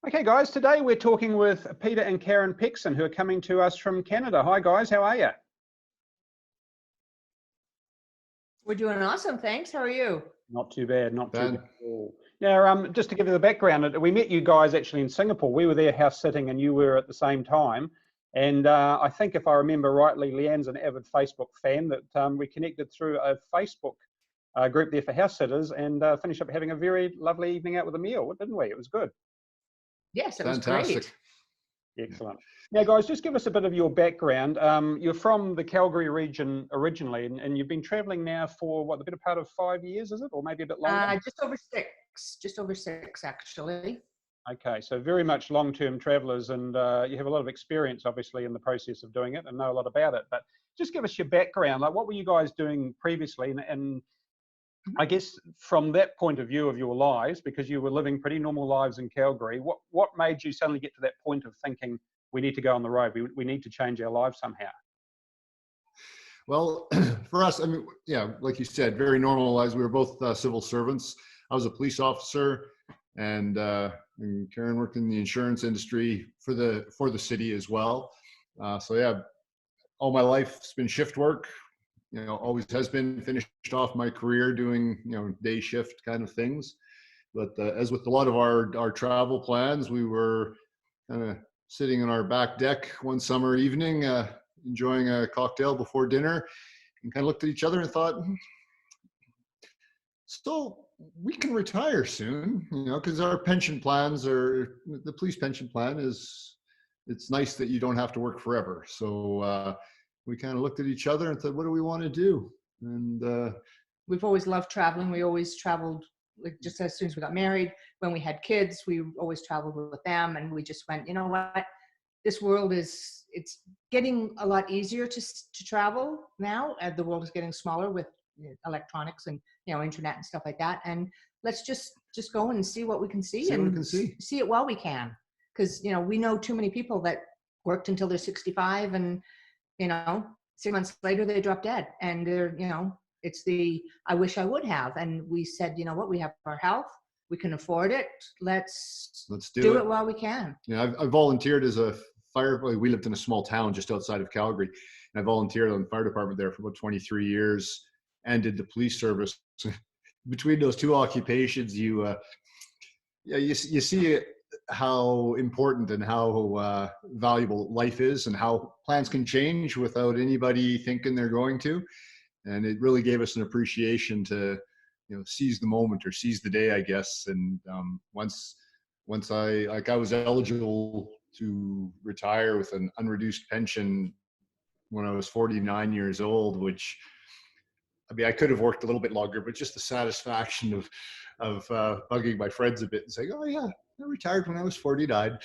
Okay, guys, today we're talking with Peter and Karen Pecksen, who are coming to us from Canada. Hi, guys, how are you? We're doing awesome, thanks. How are you? Not too bad, not too bad Ben, at all. Now, just to give you the background, we met you guys actually in Singapore. We were there house sitting and you were at the same time. And I think if I remember rightly, Leanne's an avid Facebook fan that we connected through a Facebook group there for house sitters and finished up having a very lovely evening out with a meal, didn't we? It was good. Yes, it was fantastic. great. Excellent. Now, guys, just give us a bit of your background. You're from the Calgary region originally, and you've been traveling now for what, the better part of 5 years, is it? Or maybe a bit longer? Just over six, actually. Okay, so very much long-term travelers, and you have a lot of experience, obviously, in the process of doing it and know a lot about it. But just give us your background. Like, what were you guys doing previously? And I guess from that point of view of your lives, because you were living pretty normal lives in Calgary, what made you suddenly get to that point of thinking we need to go on the road, we need to change our lives somehow? Well, for us, I mean, yeah, like you said, very normal lives. We were both civil servants. I was a police officer, and Karen worked in the insurance industry for the city as well. So yeah, all my life's been shift work. You know, always has been. Finished off my career doing day shift kind of things. But as with a lot of our travel plans, we were kind of sitting on our back deck one summer evening, enjoying a cocktail before dinner, and kind of looked at each other and thought, so we can retire soon, because our pension plans are, the police pension plan is, it's nice that you don't have to work forever. So we kind of looked at each other and said, what do we want to do? And We've always loved traveling. We always traveled, like, just as soon as we got married. When we had kids, we always traveled with them, and we just went, you know what? This world it's getting a lot easier to travel now. The world is getting smaller with electronics and internet and stuff like that. And let's just go and see what we can see, see it while we can. Because we know too many people that worked until they're 65, and 6 months later they drop dead, and they're it's the I wish I would have. And we said, you know what, we have our health, we can afford it. Let's do it while we can. Yeah, I volunteered as a we lived in a small town just outside of Calgary, and I volunteered on the fire department there for about 23 years and did the police service. Between those two occupations, you see how important and how valuable life is, and how plans can change without anybody thinking they're going to. And it really gave us an appreciation to seize the moment, or seize the day, I guess. And once I was eligible to retire with an unreduced pension when I was 49 years old, which, I mean, I could have worked a little bit longer, but just the satisfaction of bugging my friends a bit and saying, oh yeah, I retired when I was 49.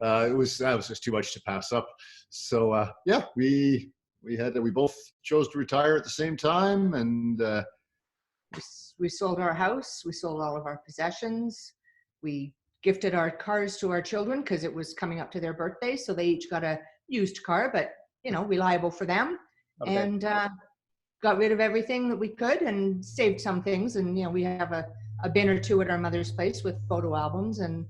That was just too much to pass up. So yeah, we both chose to retire at the same time, and we sold our house, we sold all of our possessions, we gifted our cars to our children because it was coming up to their birthday, so they each got a used car, but reliable for them. Okay. And got rid of everything that we could and saved some things. And we have a bin or two at our mother's place with photo albums and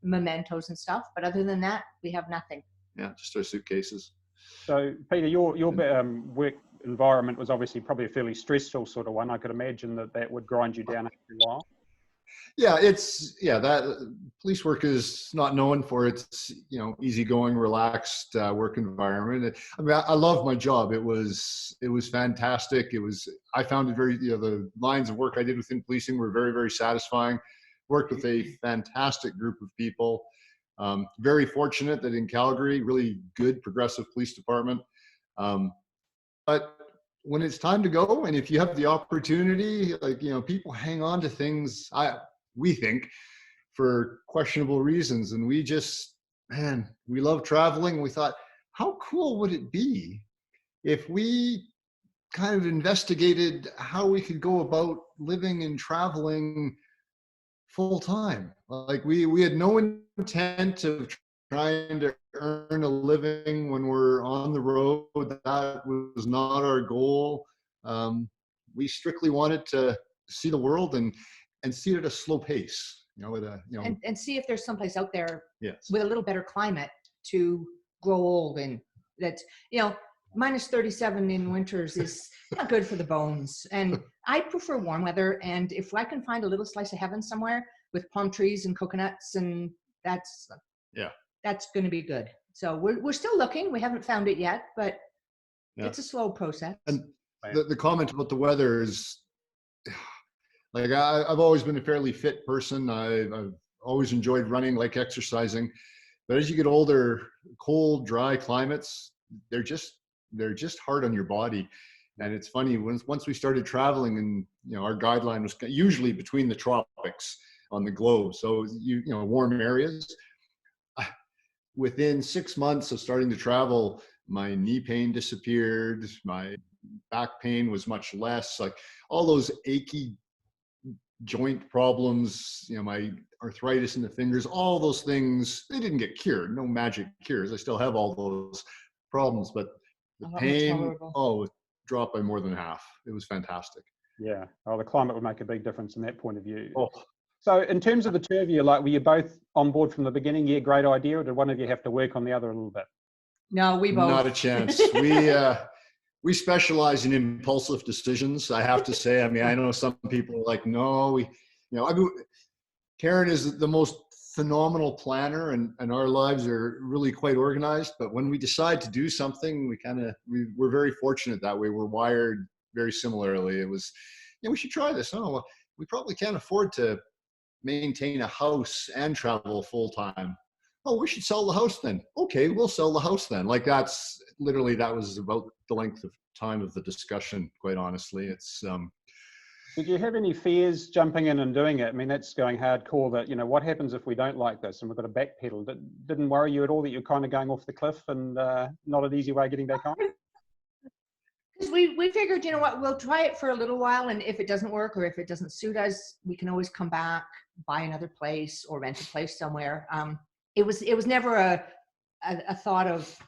mementos and stuff, but other than that, we have nothing. Yeah, just our suitcases. So Peter, your work environment was obviously probably a fairly stressful sort of one. I could imagine that would grind you down after a while. Yeah, that police work is not known for its easygoing, relaxed work environment. I mean, I love my job. It was fantastic. I found it very, the lines of work I did within policing were very, very satisfying. Worked with a fantastic group of people. Very fortunate that in Calgary, really good progressive police department. But when it's time to go, and if you have the opportunity, people hang on to things, we think, for questionable reasons. And we love traveling. We thought, how cool would it be if we kind of investigated how we could go about living and traveling full time? Like we had no intent of trying to earn a living when we're on the road. That was not our goal. We strictly wanted to see the world and and see it at a slow pace, and see if there's someplace out there yes. with a little better climate to grow old in. That, minus 37 in winters is not good for the bones. And I prefer warm weather. And if I can find a little slice of heaven somewhere with palm trees and coconuts, and that's going to be good. So we're still looking. We haven't found it yet, but it's a slow process. And the comment about the weather is, like, I've always been a fairly fit person. I've always enjoyed running, like exercising. But as you get older, cold, dry climates, they're just hard on your body. And it's funny, once we started traveling, and our guideline was usually between the tropics on the globe, so warm areas. Within 6 months of starting to travel, my knee pain disappeared, my back pain was much less, like all those achy joint problems, my arthritis in the fingers, all those things, they didn't get cured. No magic cures. I still have all those problems, but the pain, dropped by more than half. It was fantastic. Yeah. Oh, the climate would make a big difference in that point of view. Oh. So in terms of the two of you, like, were you both on board from the beginning? Yeah, great idea. Or did one of you have to work on the other a little bit? No, we both. Not a chance. We specialize in impulsive decisions, I have to say. I mean, I know some people are like, no, Karen is the most phenomenal planner, and our lives are really quite organized. But when we decide to do something, we're very fortunate that way. We're wired very similarly. It was, we should try this. Oh, well, we probably can't afford to maintain a house and travel full time. Oh, we should sell the house then. Okay, we'll sell the house then. Like, that was about the length of time of the discussion, quite honestly. It's Did you have any fears jumping in and doing it? I mean, that's going hardcore, that, what happens if we don't like this and we've got to backpedal? Didn't worry you at all that you're kind of going off the cliff and not an easy way of getting back on? Because we figured, we'll try it for a little while, and if it doesn't work or if it doesn't suit us, we can always come back, buy another place or rent a place somewhere. It was never a thought of,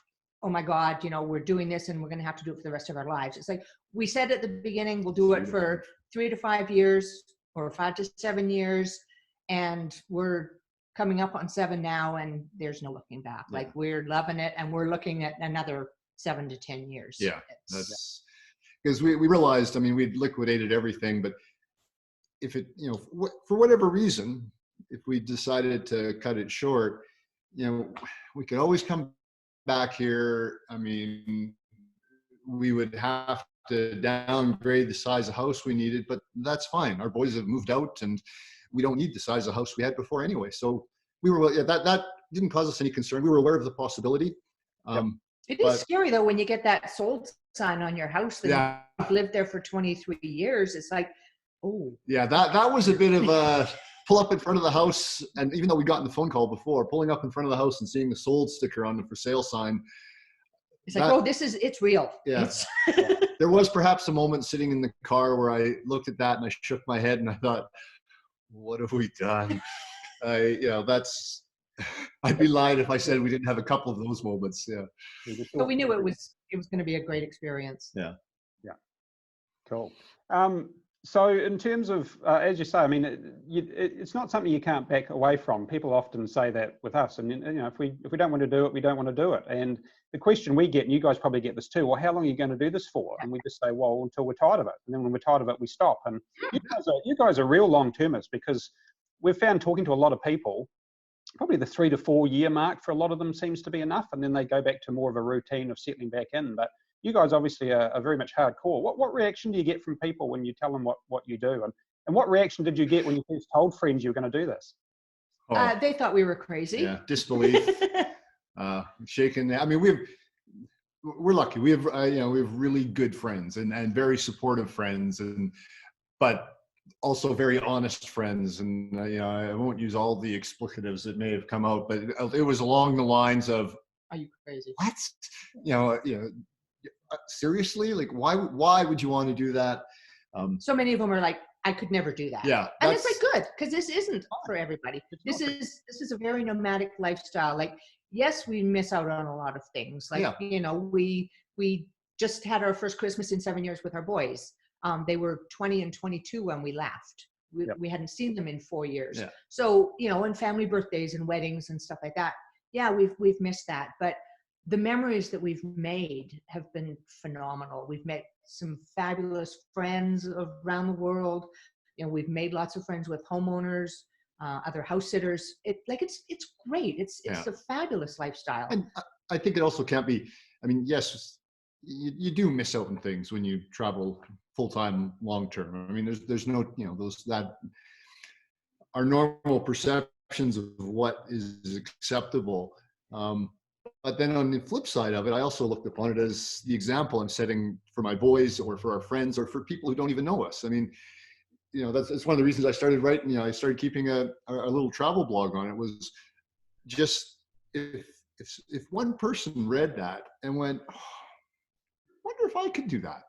oh my God, we're doing this and we're going to have to do it for the rest of our lives. It's like we said at the beginning, we'll do it for 3 to 5 years or 5 to 7 years. And we're coming up on 7 now, and there's no looking back. Like, we're loving it, and we're looking at another 7 to 10 years. Yeah, that's because we realized, I mean, we'd liquidated everything, but if it, for whatever reason, if we decided to cut it short, we could always come back here. I mean, we would have to downgrade the size of house we needed, but that's fine. Our boys have moved out, and we don't need the size of house we had before anyway. So we were, that didn't cause us any concern. We were aware of the possibility. It is scary though when you get that sold sign on your house that you've lived there for 23 years. It's like, oh. Yeah, that was a bit of a pull up in front of the house, and even though we'd gotten the phone call before, pulling up in front of the house and seeing the sold sticker on the for sale sign. It's like, oh, it's real. Yeah. There was perhaps a moment sitting in the car where I looked at that and I shook my head and I thought, what have we done? I'd be lying if I said we didn't have a couple of those moments. Yeah. But we knew it was going to be a great experience. Yeah. Yeah. Cool. So in terms of, as you say, I mean, it's not something you can't back away from. People often say that with us, and if we don't want to do it, we don't want to do it. And the question we get, and you guys probably get this too, well, how long are you going to do this for? And we just say, well, until we're tired of it. And then when we're tired of it, we stop. And you guys are real long-termists, because we've found, talking to a lot of people, probably the 3 to 4 year mark for a lot of them seems to be enough, and then they go back to more of a routine of settling back in. But you guys obviously are very much hardcore. What reaction do you get from people when you tell them what you do? And what reaction did you get when you first told friends you were going to do this? They thought we were crazy. Yeah, disbelief, shaking. I mean, we're lucky. We have really good friends and very supportive friends, but also very honest friends. And I won't use all the explicatives that may have come out, but it was along the lines of, "Are you crazy? What? Seriously? Like, why would you want to do that?" So many of them are like, "I could never do that." Yeah, and it's like, good, because this isn't for everybody. This is a very nomadic lifestyle. Like, yes, we miss out on a lot of things. Like, we just had our first Christmas in 7 years with our boys. They were 20 and 22 when we left. Yep. we hadn't seen them in 4 years. Yeah. So, you know, and family birthdays and weddings and stuff like that. Yeah, we've missed that. But the memories that we've made have been phenomenal. We've met some fabulous friends around the world. You know, we've made lots of friends with homeowners, other house sitters. It's great. It's a fabulous lifestyle. And I think it also can't be, I mean, yes, you do miss out on things when you travel full-time, long-term. I mean, there's no, you know, those that are normal perceptions of what is acceptable. But then on the flip side of it, I also looked upon it as the example I'm setting for my boys or for our friends or for people who don't even know us. I mean, you know, that's one of the reasons I started writing, you know, I started keeping a little travel blog on it, was just if one person read that and went, oh, wonder if I could do that,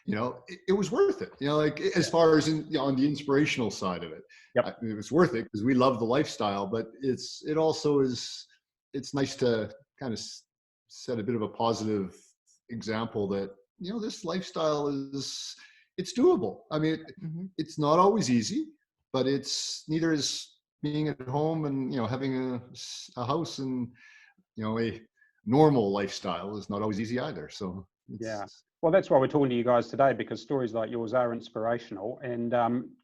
you know, it was worth it, you know, like as far as on the inspirational side of it. Yep. It was worth it because we love the lifestyle, but it's nice to kind of set a bit of a positive example that, you know, this lifestyle it's doable. I mean, it's not always easy, but it's neither is being at home and, you know, having a house and, you know, a normal lifestyle is not always easy either. So yeah. Well, that's why we're talking to you guys today, because stories like yours are inspirational. And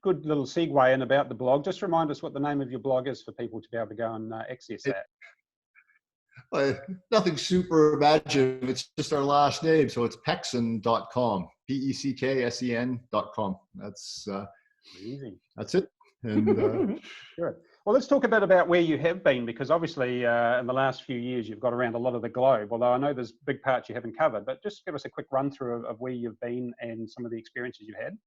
good little segue in about the blog. Just remind us what the name of your blog is for people to be able to go and access that. Nothing super imaginative. It's just our last name. So it's pecksen.com, pecksen.com. That's easy. That's it. And Good. Well, let's talk a bit about where you have been, because obviously in the last few years you've got around a lot of the globe, although I know there's big parts you haven't covered, but just give us a quick run through of where you've been and some of the experiences you've had.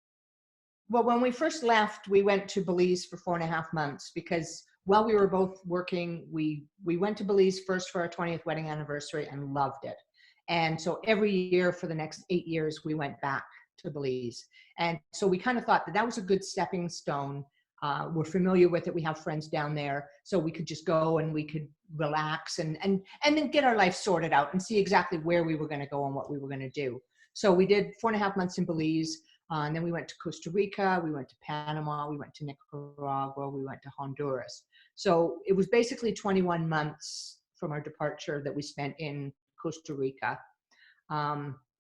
Well, when we first left, we went to Belize for 4.5 months because while we were both working, we went to Belize first for our 20th wedding anniversary and loved it. And so every year for the next 8 years, we went back to Belize. And so we kind of thought that was a good stepping stone. We're familiar with it. We have friends down there, so we could just go and we could relax and then get our life sorted out and see exactly where we were going to go and what we were going to do. So we did 4.5 months in Belize, and then we went to Costa Rica, we went to Panama, we went to Nicaragua, we went to Honduras. So it was basically 21 months from our departure that we spent in Costa Rica.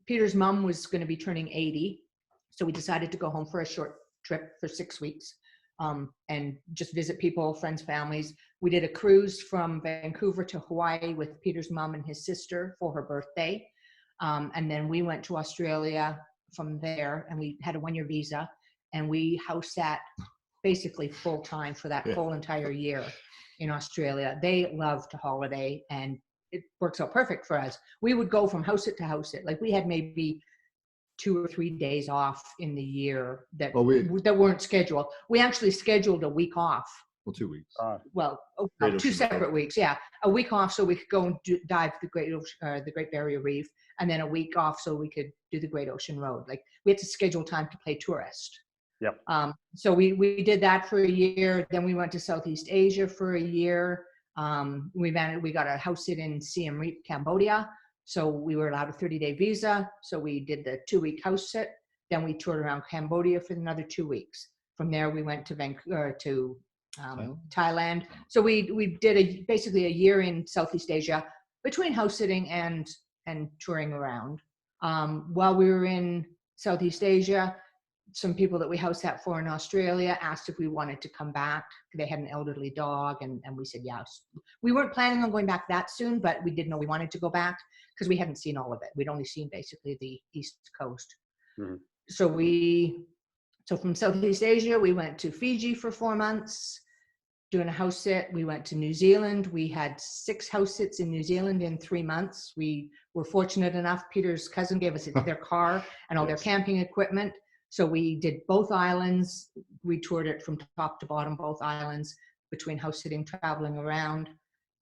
Peter's mom was going to be turning 80, so we decided to go home for a short trip for 6 weeks. And just visit people, friends, families. We did a cruise from Vancouver to Hawaii with Peter's mom and his sister for her birthday. And then we went to Australia from there, and we had a 1-year visa, and we house sat basically full time for that full entire year in Australia. They love to holiday, and it works out perfect for us. We would go from house sit to house sit. Like we had maybe 2 or 3 days off in the year that weren't scheduled. We actually scheduled a week off. Well, 2 weeks. Two separate weeks. Yeah, a week off so we could go and dive the Great Barrier Reef, and then a week off so we could do the Great Ocean Road. Like we had to schedule time to play tourist. Yep. So we did that for a year. Then we went to Southeast Asia for a year. We got a house sit in Siem Reap, Cambodia. So we were allowed a 30-day visa. So we did the 2-week house sit. Then we toured around Cambodia for another 2 weeks. From there, we went to Thailand. So we did basically a year in Southeast Asia between house sitting and touring around. While we were in Southeast Asia, some people that we house sat for in Australia asked if we wanted to come back. They had an elderly dog, and we said yes. We weren't planning on going back that soon, but we did know we wanted to go back because we hadn't seen all of it. We'd only seen basically the East Coast. Mm-hmm. So from Southeast Asia, we went to Fiji for 4 months, doing a house sit. We went to New Zealand. We had 6 house sits in New Zealand in 3 months. We were fortunate enough. Peter's cousin gave us their car and all their camping equipment. So we did both islands. We toured it from top to bottom, both islands, between house sitting, traveling around.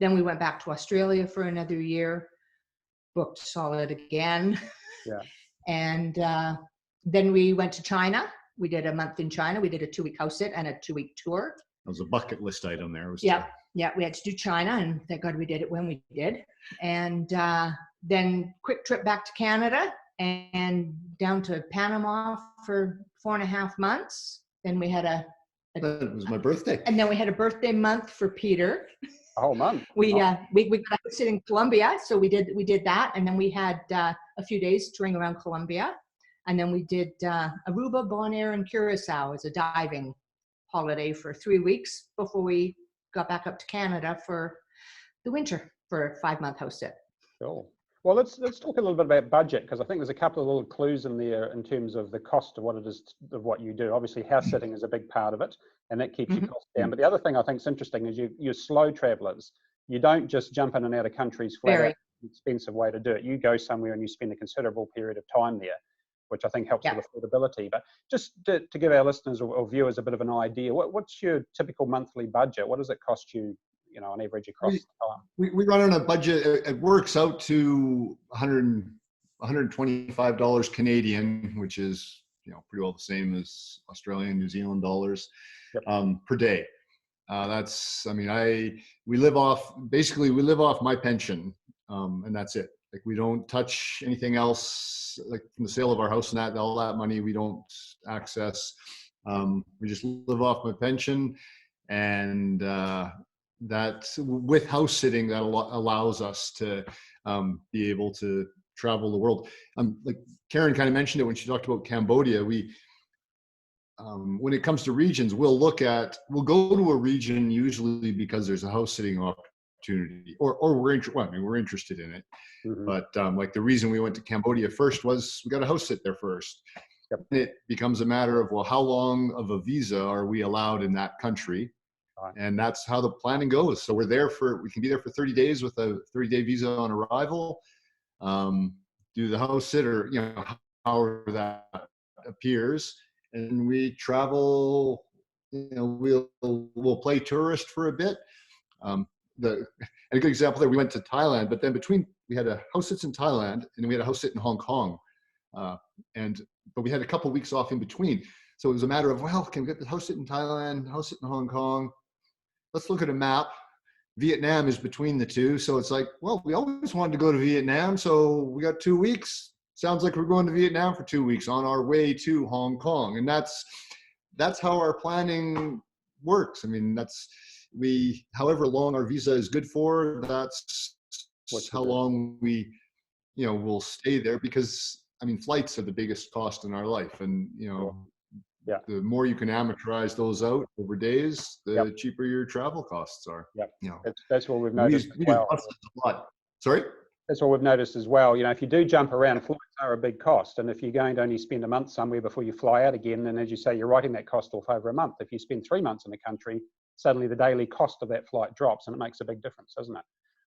Then we went back to Australia for another year, booked solid again. Yeah. And then we went to China. We did a month in China. We did a 2-week house sit and a 2-week tour. That was a bucket list item there. Yeah, we had to do China, and thank God we did it when we did. And then quick trip back to Canada and down to Panama for 4.5 months. Then we had a It was my birthday. And then we had a birthday month for Peter. A whole month. We got to sit in Colombia, so we did that, and then we had a few days touring around Colombia, and then we did Aruba, Bonaire, and Curacao as a diving holiday for 3 weeks before we got back up to Canada for the winter for a 5-month house sit. Cool. Well, let's talk a little bit about budget, because I think there's a couple of little clues in there in terms of the cost of what it is of what you do. Obviously, house sitting is a big part of it, and that keeps your costs down. But the other thing I think is interesting is you're slow travelers. You don't just jump in and out of countries flat out. Expensive way to do it. You go somewhere and you spend a considerable period of time there, which I think helps with affordability. But just to give our listeners or viewers a bit of an idea, what's your typical monthly budget? What does it cost you, on average across the time? We run on a budget. It works out to $125 Canadian, which is pretty well the same as Australian, New Zealand dollars per day. We live off my pension, and that's it. Like, we don't touch anything else, like from the sale of our house and all that money we don't access. We just live off my pension, and that with house sitting, that allows us to be able to travel the world. Like Karen kind of mentioned it when she talked about Cambodia. When it comes to regions, we'll go to a region usually because there's a house sitting opportunity, or we're interested in it. Mm-hmm. But like the reason we went to Cambodia first was we got a house sit there first. Yep. And it becomes a matter of, well, how long of a visa are we allowed in that country? And that's how the planning goes. So we can be there for 30 days with a 30-day visa on arrival, do the house sit, or however that appears, and we travel. We'll play tourist for a bit. A good example there, we went to Thailand, but then we had a house sits in Thailand, and then we had a house sit in Hong Kong, but we had a couple weeks off in between. So it was a matter of, well, can we get the house sit in Thailand, house sit in Hong Kong? Let's look at a map. Vietnam is between the two. So it's like, well, we always wanted to go to Vietnam. So we got 2 weeks. Sounds like we're going to Vietnam for 2 weeks on our way to Hong Kong. And that's how our planning works. I mean, however long our visa is good for, that's how long we, will stay there, because flights are the biggest cost in our life. And, the more you can amortize those out over days, the cheaper your travel costs are. That's what we've noticed as well. A lot. Sorry? That's what we've noticed as well. If you do jump around, flights are a big cost. And if you're going to only spend a month somewhere before you fly out again, then as you say, you're writing that cost off over a month. If you spend 3 months in a country, suddenly the daily cost of that flight drops, and it makes a big difference, doesn't it?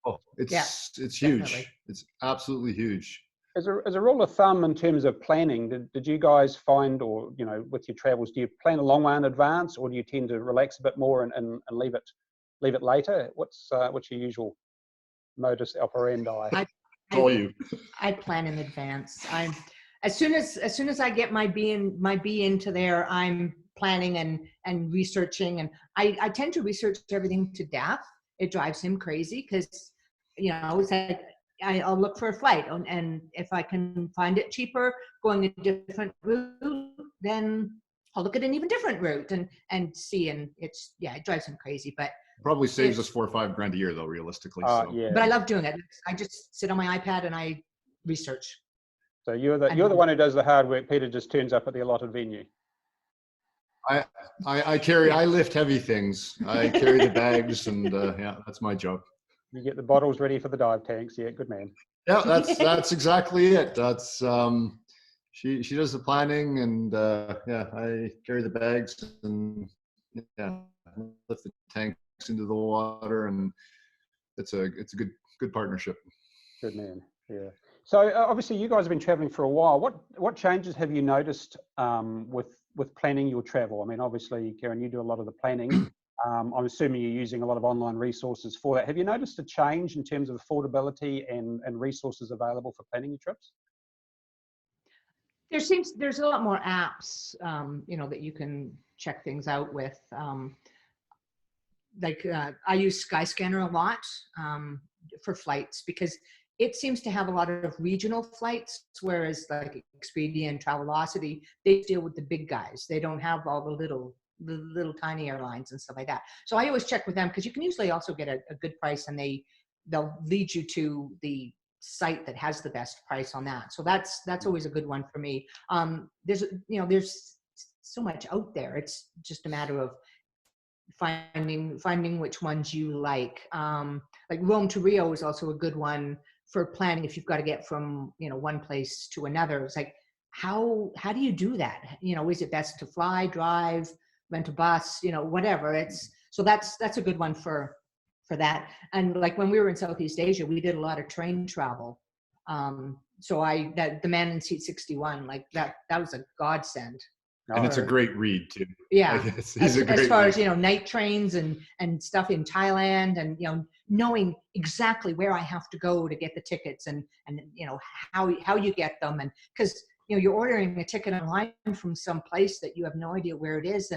Oh, it's huge. Definitely. It's absolutely huge. As a rule of thumb, in terms of planning, did you guys find, or with your travels, do you plan a long way in advance, or do you tend to relax a bit more and leave it later? What's your usual modus operandi? I plan in advance. As soon as I get my bee into there, I'm planning and researching, and I tend to research everything to death. It drives him crazy because it's like, I'll look for a flight, and if I can find it cheaper going a different route, then I'll look at an even different route and see. And it drives him crazy, but probably saves us $4 or $5 grand a year, though, realistically. Yeah. But I love doing it. I just sit on my iPad and I research. So you're the one who does the hard work. Peter just turns up at the allotted venue. I lift heavy things. I carry the bags, and that's my job. You get the bottles ready for the dive tanks. Yeah, good man. Yeah, that's exactly it. That's she does the planning, and I carry the bags and lift the tanks into the water, and it's a good partnership. Good man. Yeah. So obviously you guys have been traveling for a while. What changes have you noticed with planning your travel? I mean, obviously, Karen, you do a lot of the planning. I'm assuming you're using a lot of online resources for that. Have you noticed a change in terms of affordability and resources available for planning your trips? There's a lot more apps, that you can check things out with. I use Skyscanner a lot for flights, because it seems to have a lot of regional flights, whereas like Expedia and Travelocity, they deal with the big guys. They don't have all the little the little tiny airlines and stuff like that. So I always check with them because you can usually also get a good price, and they'll lead you to the site that has the best price on that. So that's always a good one for me. There's so much out there. It's just a matter of finding which ones you like. Like Rome to Rio is also a good one for planning if you've got to get from one place to another. It's like how do you do that? Is it best to fly, drive, rent a bus, whatever. So that's a good one for that. And like when we were in Southeast Asia, we did a lot of train travel. So the Man in Seat 61, like that was a godsend. And it's a great read too. Yeah. Like as far as, night trains and stuff in Thailand, and, knowing exactly where I have to go to get the tickets and how you get them. And because, you're ordering a ticket online from some place that you have no idea where it is.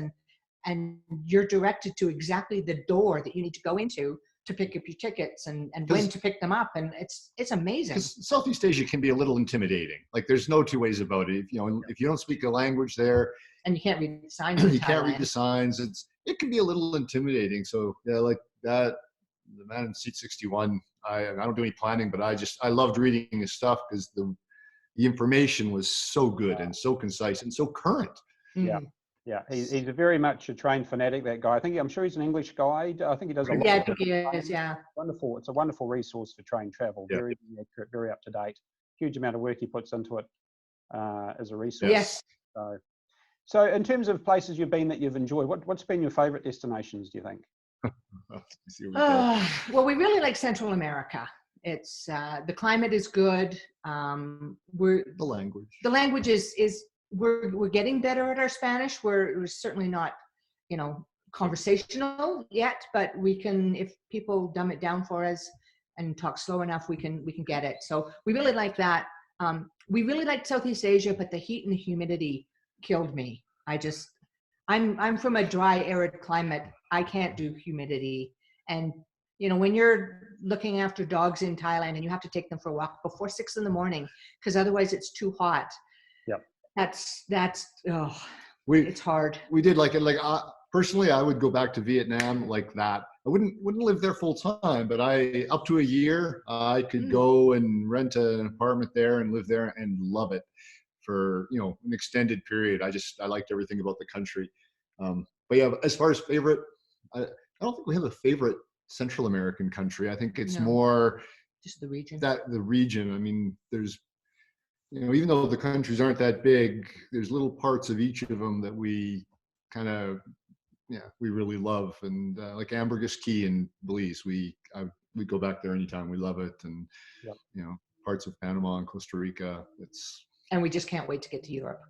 And you're directed to exactly the door that you need to go into to pick up your tickets and when to pick them up. And it's amazing. Because Southeast Asia can be a little intimidating. Like there's no two ways about it. If you don't speak the language there, and you can't read the signs. You can't read the signs. It can be a little intimidating. So yeah, like that, the Man in Seat 61. I don't do any planning, but I loved reading his stuff because the information was so good and so concise and so current. Yeah. Yeah, he's very much a train fanatic, that guy. I'm sure he's an English guy. I think he does a lot. Yeah, I think he is, yeah. Wonderful. It's a wonderful resource for train travel. Yeah. Very accurate, very up to date. Huge amount of work he puts into it as a resource. Yes. So in terms of places you've been that you've enjoyed, what's been your favorite destinations, do you think? Well, we really like Central America. It's the climate is good. The language is we're getting better at our Spanish. We're certainly not, conversational yet, but we can, if people dumb it down for us and talk slow enough, we can get it. So we really like that. We really like Southeast Asia, but the heat and the humidity killed me. I'm from a dry, arid climate. I can't do humidity. And when you're looking after dogs in Thailand and you have to take them for a walk before 6 a.m, because otherwise it's too hot. Yep. It's hard. We did like it. Like personally, I would go back to Vietnam like that. I wouldn't live there full time, but up to a year, I could go and rent an apartment there and live there and love it for an extended period. I liked everything about the country. But yeah, as far as favorite, I don't think we have a favorite Central American country. I think it's more just the region. The region. I mean, there's even though the countries aren't that big, there's little parts of each of them that we kind of we really love. And like Ambergris Caye in Belize, we go back there anytime. We love it. And parts of Panama and Costa Rica. And we just can't wait to get to Europe.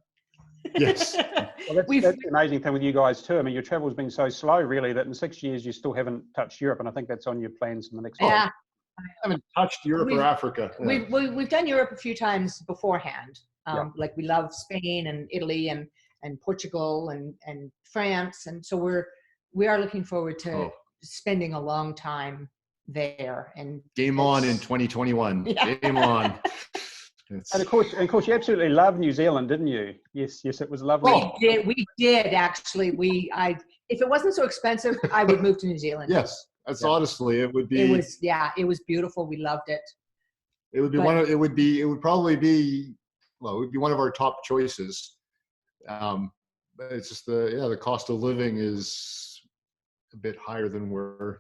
Yes. Well, that's the amazing thing with you guys too. I mean, your travel's been so slow, really, that in 6 years you still haven't touched Europe, and I think that's on your plans in the next. Yeah. I haven't touched Europe or Africa. Yeah. We've done Europe a few times beforehand. Like we love Spain and Italy and Portugal and France, and so we are looking forward to spending a long time there. And game on in 2021. Yeah. Game on. And of course, you absolutely loved New Zealand, didn't you? Yes, it was lovely. We did actually. If it wasn't so expensive, I would move to New Zealand. Yes, that's honestly, it would be. It was beautiful. We loved it. It would be it would probably be one of our top choices. But it's just the cost of living is a bit higher than we're.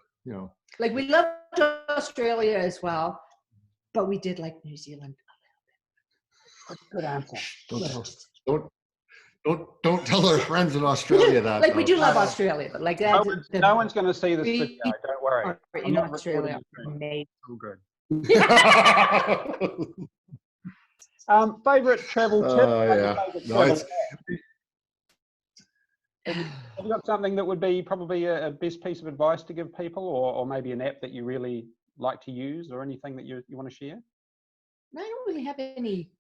Like we loved Australia as well, but we did like New Zealand. Good answer. Don't tell our friends in Australia that. Like we do love Australia, but like that. No one's going to see this video. Don't worry. In Australia, amazing. Oh, good. Favorite travel tip? Have you got something that would be probably a best piece of advice to give people, or maybe an app that you really like to use, or anything that you want to share? I don't really have any.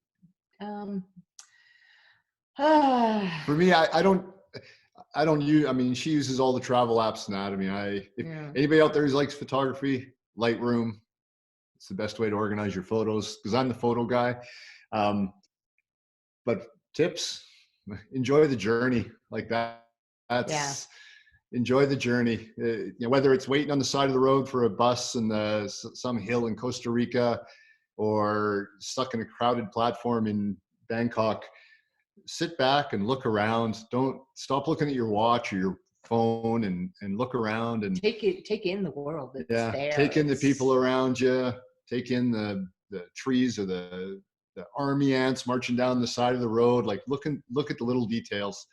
For me, I don't use. I mean, she uses all the travel apps and that. I mean, if anybody out there who likes photography, Lightroom, it's the best way to organize your photos because I'm the photo guy. But tips, enjoy the journey like that. Yeah. that's enjoy the journey. Whether it's waiting on the side of the road for a bus in some hill in Costa Rica, or stuck in a crowded platform in Bangkok, sit back and look around. Don't stop looking at your watch or your phone, and look around and take in the world that's yeah, there. take in the people around you, take in the trees or the army ants marching down the side of the road. Like look at the little details.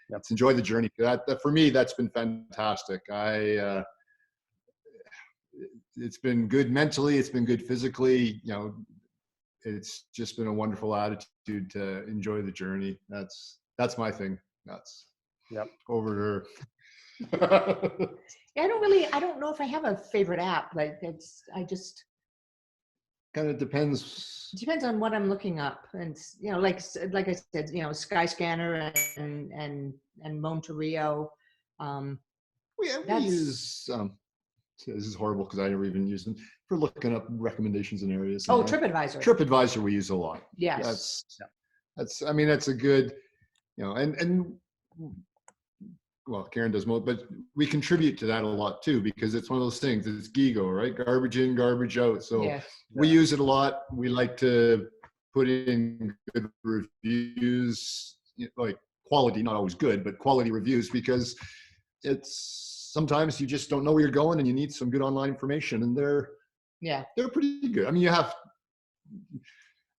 Yep. Let's enjoy the journey. That for me, that's been fantastic. It's been good mentally, it's been good physically. It's just been a wonderful attitude to enjoy the journey. That's my thing. That's Yep. over Yeah, I don't know if I have a favorite app. Like I just kind of depends. it depends on what I'm looking up, and like I said, Skyscanner and Monterey. We use this is horrible because I never even use them for looking up recommendations in areas. Oh, TripAdvisor. TripAdvisor we use a lot. Yes. That's I mean that's a good, and well, Karen does most, but we contribute to that a lot too, because it's one of those things. It's GIGO, right? Garbage in, garbage out. So Yes. we use it a lot. We like to put in good reviews, like quality, not always good, but quality reviews, because sometimes you just don't know where you're going and you need some good online information, and they're pretty good. I mean,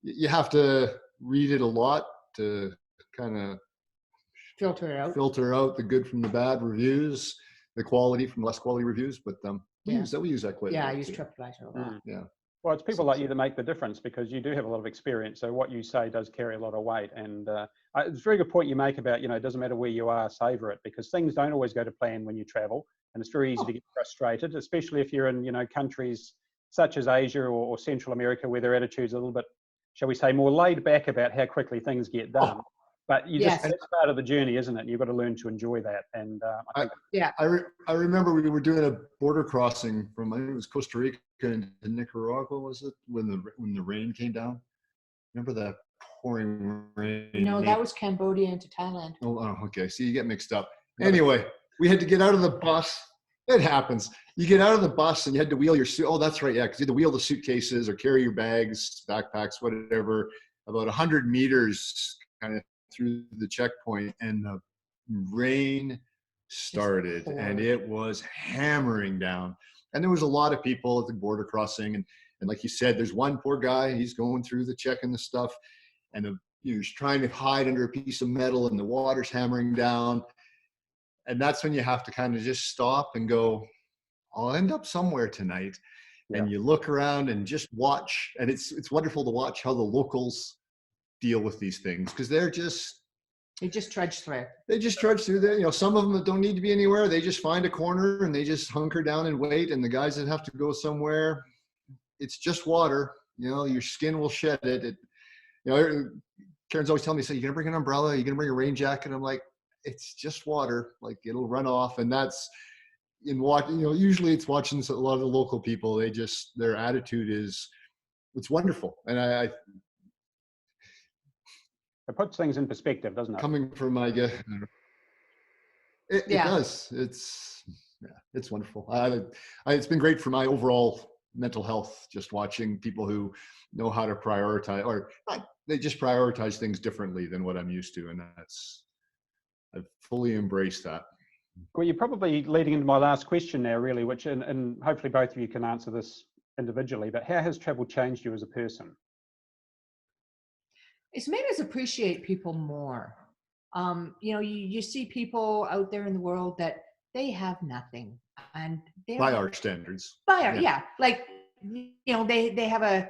you have to read it a lot to kind of filter out the good from the bad reviews, the quality from less quality reviews. But we use that quite a bit. I use TripAdvisor a lot. Yeah. Well, it's people like you that make the difference, because you do have a lot of experience. So what you say does carry a lot of weight. And it's a very good point you make about, it doesn't matter where you are, savor it, because things don't always go to plan when you travel. And it's very easy to get frustrated, especially if you're in, countries such as Asia or Central America, where their attitude's a little bit, shall we say, more laid back about how quickly things get done. But that's part of the journey, isn't it? You've got to learn to enjoy that. And I remember we were doing a border crossing from, I think it was Costa Rica into Nicaragua, was it, when the rain came down? Remember that pouring rain? No, that was Cambodia into Thailand. Oh, okay. So you get mixed up. Anyway, we had to get out of the bus. It happens. You get out of the bus and you had to wheel your suit. Oh, that's right. Yeah, because you had to wheel the suitcases or carry your bags, backpacks, whatever, about 100 meters kind of through the checkpoint, and the rain started and it was hammering down. And there was a lot of people at the border crossing. And like you said, there's one poor guy, he's going through the checking the stuff, and he's trying to hide under a piece of metal, and the water's hammering down. And that's when you have to kind of just stop and go, I'll end up somewhere tonight. Yeah. And you look around and just watch. And it's wonderful to watch how the locals deal with these things, because they just trudge through. They just trudge through there. Some of them that don't need to be anywhere, they just find a corner and they just hunker down and wait. And the guys that have to go somewhere, it's just water. Your skin will shed it. Karen's always telling me, so you're gonna bring an umbrella, you're gonna bring a rain jacket. I'm like, it's just water. Like, it'll run off. And that's in watching. Usually it's watching a lot of the local people. Their attitude it's wonderful. And it puts things in perspective, doesn't it? Coming from, I guess, it does. It's wonderful. It's been great for my overall mental health, just watching people who know how to prioritize, or they just prioritize things differently than what I'm used to. And I've fully embraced that. Well, you're probably leading into my last question now, really, which, and hopefully both of you can answer this individually, but how has travel changed you as a person? It's made us appreciate people more. You see people out there in the world that they have nothing, and by our standards. Like, they have a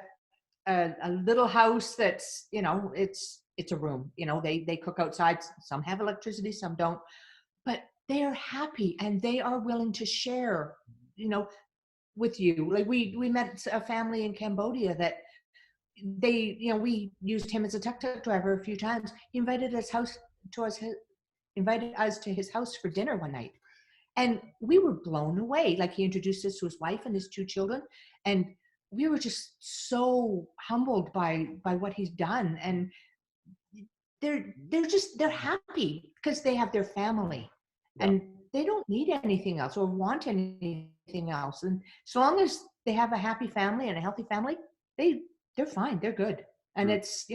little house that's, it's a room. They cook outside. Some have electricity, some don't, but they are happy and they are willing to share, with you. Like we met a family in Cambodia that we used him as a tuk-tuk driver a few times. He invited us to his house for dinner one night. And we were blown away. Like, he introduced us to his wife and his 2 children. And we were just so humbled by what he's done. And they're happy because they have their family. and they don't need anything else or want anything else. And so long as they have a happy family and a healthy family, they're fine. They're good. And it's,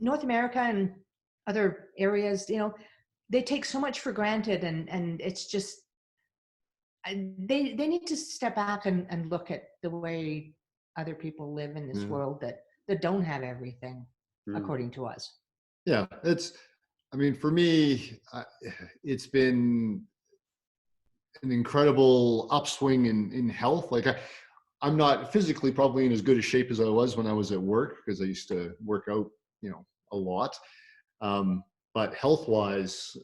North America and other areas, they take so much for granted, and it's just, they need to step back and look at the way other people live in this world that don't have everything according to us. Yeah, for me, it's been an incredible upswing in health. Like I'm not physically probably in as good a shape as I was when I was at work, because I used to work out, a lot. But health-wise,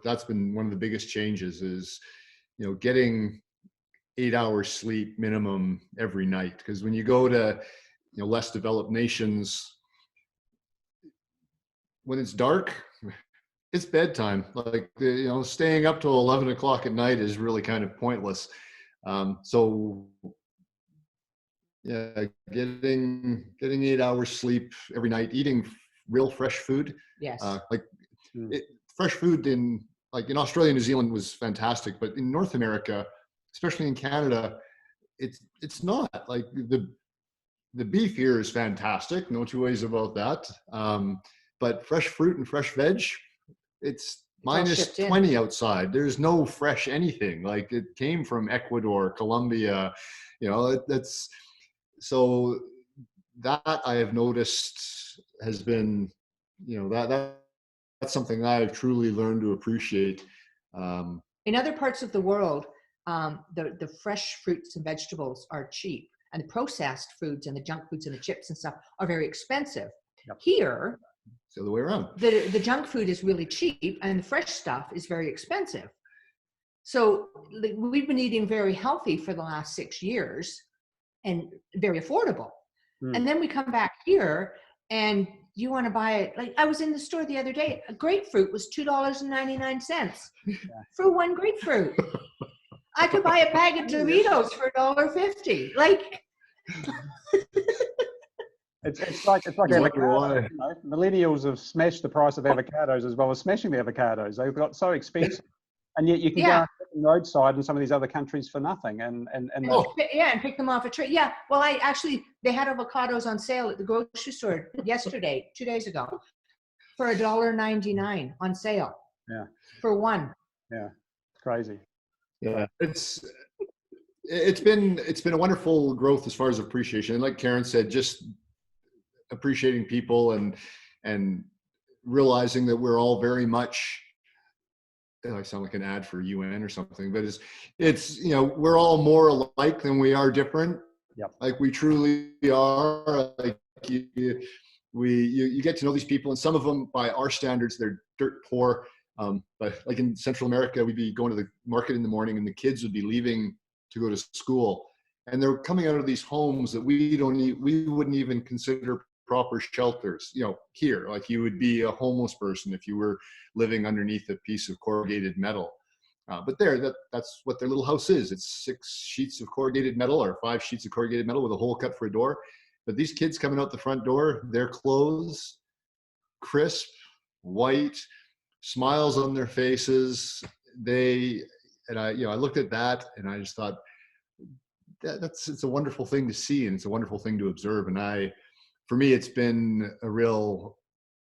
that's been one of the biggest changes is, getting 8 hours sleep minimum every night. Because when you go to, less developed nations, when it's dark, it's bedtime. Like, staying up till 11 o'clock at night is really kind of pointless. So yeah, getting 8 hours sleep every night, eating real fresh food. Yes. Fresh food in Australia and New Zealand was fantastic, but in North America, especially in Canada, it's not. Like the beef here is fantastic, no two ways about that. But fresh fruit and fresh veg, it's minus 20 outside. There's no fresh anything. Like, it came from Ecuador, Colombia, that's, so that I have noticed has been, that's something I've truly learned to appreciate. In other parts of the world, the fresh fruits and vegetables are cheap, and the processed foods and the junk foods and the chips and stuff are very expensive. Yep. Here, it's the other way around. The junk food is really cheap and the fresh stuff is very expensive. So we've been eating very healthy for the last 6 years and very affordable. And then we come back here and you want to buy it. Like, I was in the store the other day, a grapefruit was $2.99 for one grapefruit. I could buy a bag of Doritos for $1.50. Like, it's like avocados. Millennials have smashed the price of avocados as well as smashing the avocados. They've got so expensive, and yet you can go on the roadside in some of these other countries for nothing. And pick them off a tree. Yeah. Well, they had avocados on sale at the grocery store yesterday, 2 days ago, for $1.99 on sale. Yeah. For one. Yeah. It's crazy. Yeah. It's been a wonderful growth as far as appreciation. And like Karen said, just appreciating people and realizing that we're all very much, I sound like an ad for UN or something, but it's we're all more alike than we are different. Yep. Like, we truly are. Like, you get to know these people, and some of them, by our standards, they're dirt poor. But like in Central America, we'd be going to the market in the morning and the kids would be leaving to go to school, and they're coming out of these homes that we wouldn't even consider proper shelters. Here, like, you would be a homeless person if you were living underneath a piece of corrugated metal. But that's what their little house is. It's 6 sheets of corrugated metal or 5 sheets of corrugated metal with a hole cut for a door. But these kids coming out the front door, their clothes, crisp, white, smiles on their faces. I looked at that and I just thought it's a wonderful thing to see, and it's a wonderful thing to observe. And for me, it's been a real,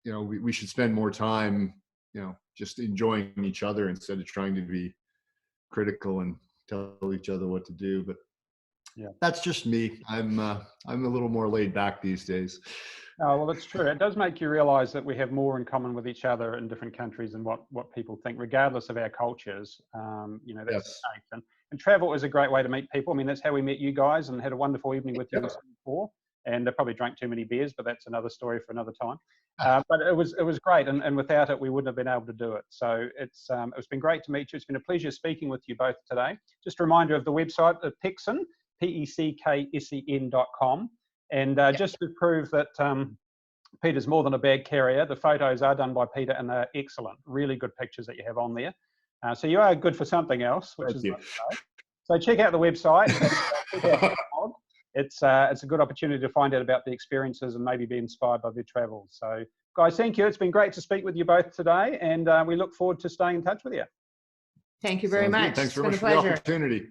we should spend more time, just enjoying each other instead of trying to be critical and tell each other what to do. But yeah, that's just me. I'm a little more laid back these days. Oh, well, it's true. It does make you realize that we have more in common with each other in different countries than what people think, regardless of our cultures. That's the case. And travel is a great way to meet people. I mean, that's how we met you guys and had a wonderful evening with you in Singapore. And I probably drank too many beers, but that's another story for another time. But it was great, and without it, we wouldn't have been able to do it. So it's been great to meet you. It's been a pleasure speaking with you both today. Just a reminder of the website at Pecksen, pecksen.com. And just to prove that Peter's more than a bag carrier, the photos are done by Peter and they're excellent. Really good pictures that you have on there. So you are good for something else, which is nice to know. So check out the website. Check out the blog. It's a good opportunity to find out about the experiences and maybe be inspired by their travels. So Guys, thank you. It's been great to speak with you both today, and we look forward to staying in touch with you. Thank you very Sounds good. much. Thanks It's very been much a for the pleasure. opportunity.